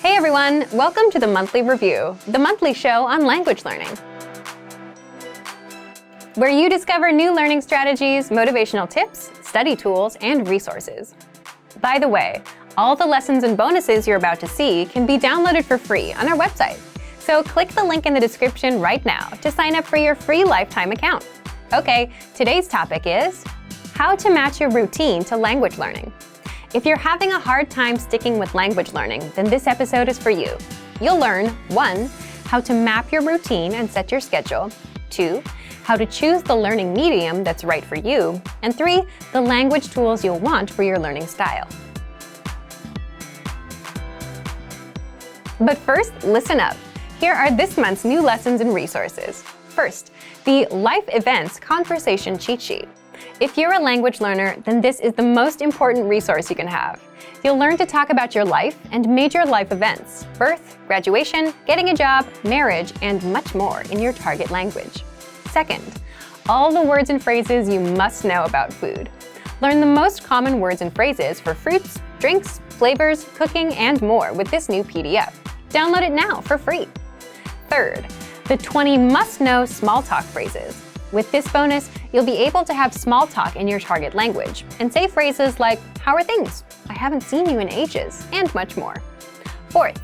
Hey everyone, welcome to the Monthly Review, the monthly show on language learning, where you discover new learning strategies, motivational tips, study tools, and resources. By the way, all the lessons and bonuses you're about to see can be downloaded for free on our website. So click the link in the description right now to sign up for your free lifetime account. Okay, today's topic is how to match your routine to language learning. If you're having a hard time sticking with language learning, then this episode is for you. You'll learn 1. How to map your routine and set your schedule. 2. How to choose the learning medium that's right for you. And 3. The language tools you'll want for your learning style. But first, listen up. Here are this month's new lessons and resources. First, the Life Events Conversation Cheat Sheet. If you're a language learner, then this is the most important resource you can have. You'll learn to talk about your life and major life events, birth, graduation, getting a job, marriage, and much more in your target language. Second, all the words and phrases you must know about food. Learn the most common words and phrases for fruits, drinks, flavors, cooking, and more with this new PDF. Download it now for free. Third, the 20 must-know small talk phrases. With this bonus, you'll be able to have small talk in your target language and say phrases like, "How are things? I haven't seen you in ages," and much more. Fourth,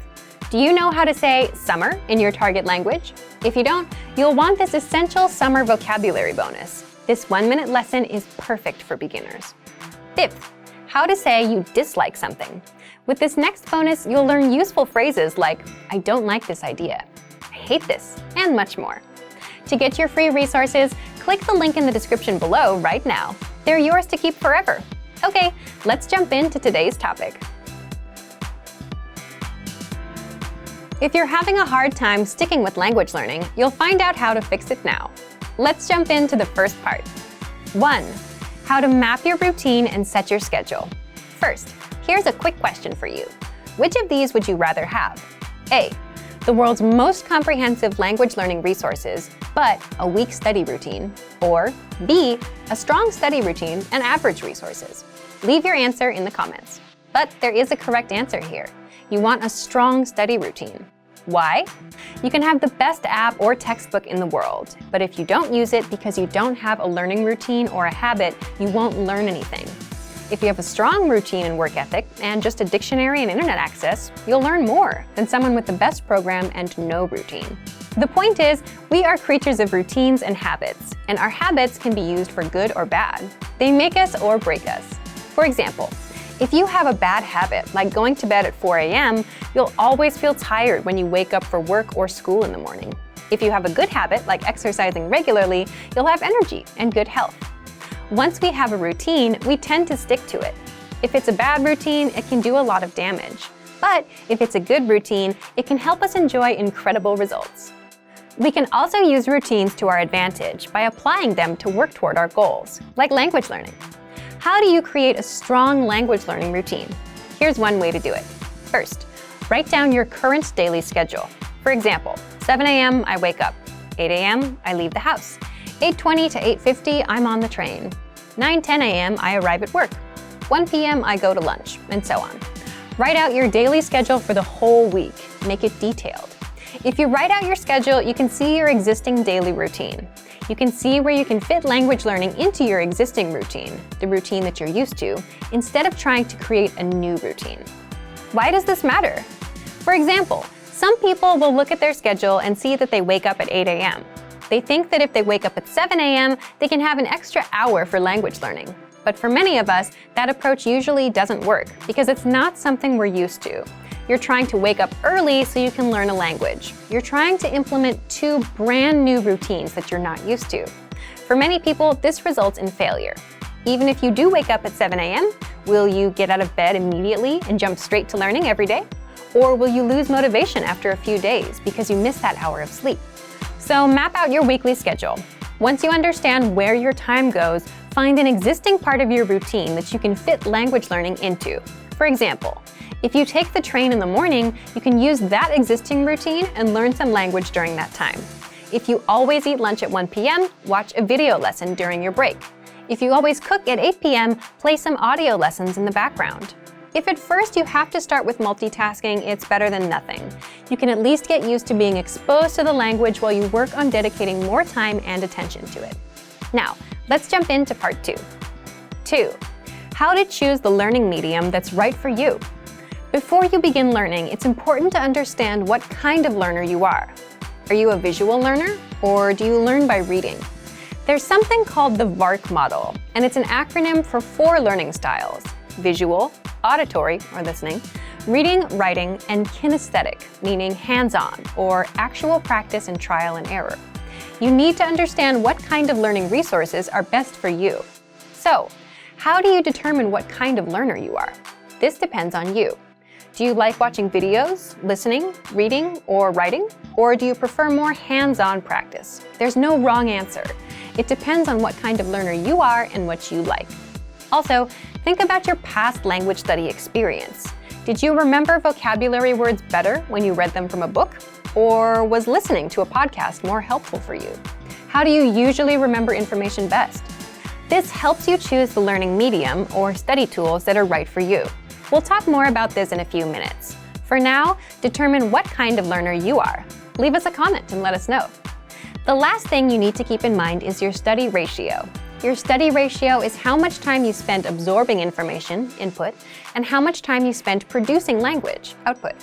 do you know how to say summer in your target language? If you don't, you'll want this essential summer vocabulary bonus. This 1-minute lesson is perfect for beginners. Fifth, how to say you dislike something. With this next bonus, you'll learn useful phrases like, "I don't like this idea," "I hate this," and much more. To get your free resources, click the link in the description below right now. They're yours to keep forever. Okay, let's jump into today's topic. If you're having a hard time sticking with language learning, you'll find out how to fix it now. Let's jump into the first part. 1. How to map your routine and set your schedule. First, here's a quick question for you. Which of these would you rather have? A. The world's most comprehensive language learning resources, but a weak study routine. Or B, a strong study routine and average resources. Leave your answer in the comments. But there is a correct answer here. You want a strong study routine. Why? You can have the best app or textbook in the world, but if you don't use it because you don't have a learning routine or a habit, you won't learn anything. If you have a strong routine and work ethic and just a dictionary and internet access, you'll learn more than someone with the best program and no routine. The point is, we are creatures of routines and habits, and our habits can be used for good or bad. They make us or break us. For example, if you have a bad habit, like going to bed at 4 a.m., you'll always feel tired when you wake up for work or school in the morning. If you have a good habit, like exercising regularly, you'll have energy and good health. Once we have a routine, we tend to stick to it. If it's a bad routine, it can do a lot of damage. But if it's a good routine, it can help us enjoy incredible results. We can also use routines to our advantage by applying them to work toward our goals, like language learning. How do you create a strong language learning routine? Here's one way to do it. First, write down your current daily schedule. For example, 7 a.m. I wake up. 8 a.m. I leave the house. 8:20 to 8:50, I'm on the train. 9:10 a.m. I arrive at work. 1 p.m. I go to lunch, and so on. Write out your daily schedule for the whole week. Make it detailed. If you write out your schedule, you can see your existing daily routine. You can see where you can fit language learning into your existing routine, the routine that you're used to, instead of trying to create a new routine. Why does this matter? For example, some people will look at their schedule and see that they wake up at 8 a.m. They think that if they wake up at 7 a.m., they can have an extra hour for language learning. But for many of us, that approach usually doesn't work because it's not something we're used to. You're trying to wake up early so you can learn a language. You're trying to implement 2 brand new routines that you're not used to. For many people, this results in failure. Even if you do wake up at 7 a.m., will you get out of bed immediately and jump straight to learning every day? Or will you lose motivation after a few days because you missed that hour of sleep? So map out your weekly schedule. Once you understand where your time goes, find an existing part of your routine that you can fit language learning into. For example, if you take the train in the morning, you can use that existing routine and learn some language during that time. If you always eat lunch at 1 p.m., watch a video lesson during your break. If you always cook at 8 p.m., play some audio lessons in the background. If at first you have to start with multitasking, it's better than nothing. You can at least get used to being exposed to the language while you work on dedicating more time and attention to it. Now, let's jump into part 2. 2. How to choose the learning medium that's right for you. Before you begin learning, it's important to understand what kind of learner you are. Are you a visual learner, or do you learn by reading? There's something called the VARK model, and it's an acronym for 4 learning styles: visual, auditory, or listening, reading, writing, and kinesthetic, meaning hands-on, or actual practice and trial and error. You need to understand what kind of learning resources are best for you. So, how do you determine what kind of learner you are? This depends on you. Do you like watching videos, listening, reading, or writing? Or do you prefer more hands-on practice? There's no wrong answer. It depends on what kind of learner you are and what you like. Also, think about your past language study experience. Did you remember vocabulary words better when you read them from a book? Or was listening to a podcast more helpful for you? How do you usually remember information best? This helps you choose the learning medium or study tools that are right for you. We'll talk more about this in a few minutes. For now, determine what kind of learner you are. Leave us a comment and let us know. The last thing you need to keep in mind is your study ratio. Your study ratio is how much time you spend absorbing information, input, and how much time you spend producing language, output.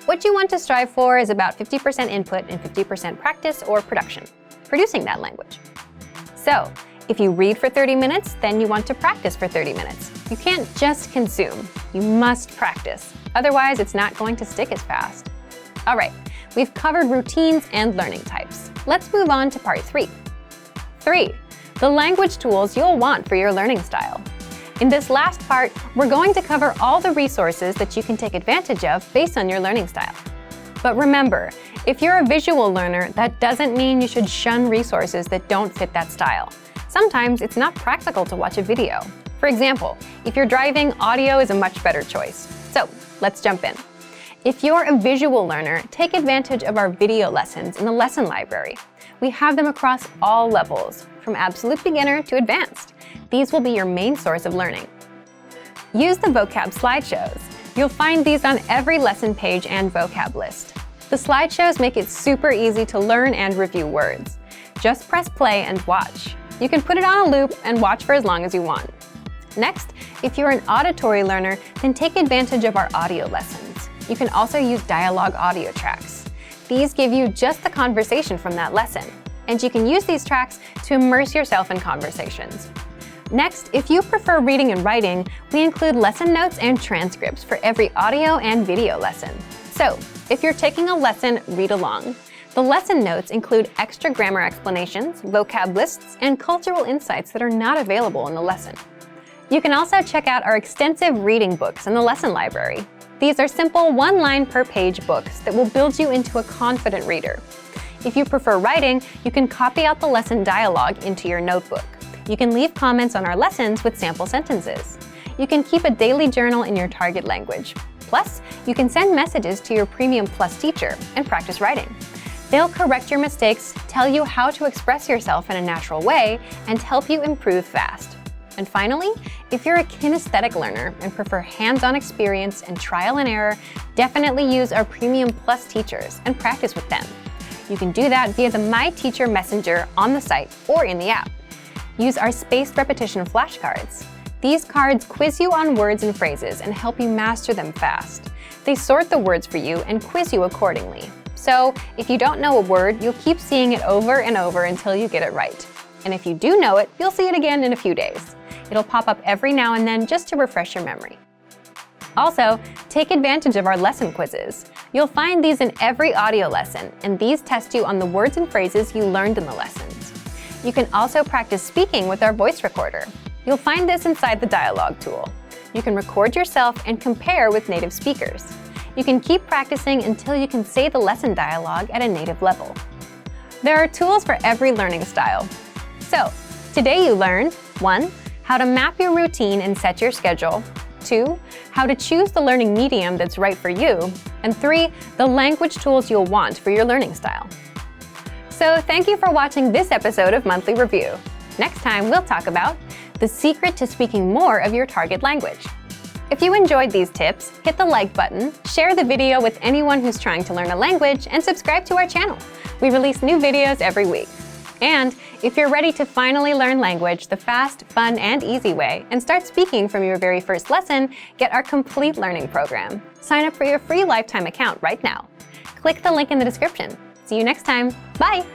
What you want to strive for is about 50% input and 50% practice or production, producing that language. So, if you read for 30 minutes, then you want to practice for 30 minutes. You can't just consume, you must practice. Otherwise, it's not going to stick as fast. All right, we've covered routines and learning types. Let's move on to part 3. 3. The language tools you'll want for your learning style. In this last part, we're going to cover all the resources that you can take advantage of based on your learning style. But remember, if you're a visual learner, that doesn't mean you should shun resources that don't fit that style. Sometimes it's not practical to watch a video. For example, if you're driving, audio is a much better choice. So, let's jump in. If you're a visual learner, take advantage of our video lessons in the lesson library. We have them across all levels, from absolute beginner to advanced. These will be your main source of learning. Use the vocab slideshows. You'll find these on every lesson page and vocab list. The slideshows make it super easy to learn and review words. Just press play and watch. You can put it on a loop and watch for as long as you want. Next, if you're an auditory learner, then take advantage of our audio lessons. You can also use dialogue audio tracks. These give you just the conversation from that lesson, and you can use these tracks to immerse yourself in conversations. Next, if you prefer reading and writing, we include lesson notes and transcripts for every audio and video lesson. So, if you're taking a lesson, read along. The lesson notes include extra grammar explanations, vocab lists, and cultural insights that are not available in the lesson. You can also check out our extensive reading books in the lesson library. These are simple one-line per page books that will build you into a confident reader. If you prefer writing, you can copy out the lesson dialogue into your notebook. You can leave comments on our lessons with sample sentences. You can keep a daily journal in your target language. Plus, you can send messages to your Premium Plus teacher and practice writing. They'll correct your mistakes, tell you how to express yourself in a natural way, and help you improve fast. And finally, if you're a kinesthetic learner and prefer hands-on experience and trial and error, definitely use our Premium Plus teachers and practice with them. You can do that via the My Teacher Messenger on the site or in the app. Use our spaced repetition flashcards. These cards quiz you on words and phrases and help you master them fast. They sort the words for you and quiz you accordingly. So, if you don't know a word, you'll keep seeing it over and over until you get it right. And if you do know it, you'll see it again in a few days. It'll pop up every now and then just to refresh your memory. Also, take advantage of our lesson quizzes. You'll find these in every audio lesson, and these test you on the words and phrases you learned in the lessons. You can also practice speaking with our voice recorder. You'll find this inside the dialogue tool. You can record yourself and compare with native speakers. You can keep practicing until you can say the lesson dialogue at a native level. There are tools for every learning style. So, today you learned 1. How to map your routine and set your schedule. 2. How to choose the learning medium that's right for you. And 3. The language tools you'll want for your learning style. So thank you for watching this episode of Monthly Review. Next time we'll talk about the secret to speaking more of your target language. If you enjoyed these tips, hit the like button, share the video with anyone who's trying to learn a language, and subscribe to our channel. We release new videos every week. And if you're ready to finally learn language the fast, fun, and easy way and start speaking from your very first lesson, get our complete learning program. Sign up for your free lifetime account right now. Click the link in the description. See you next time. Bye!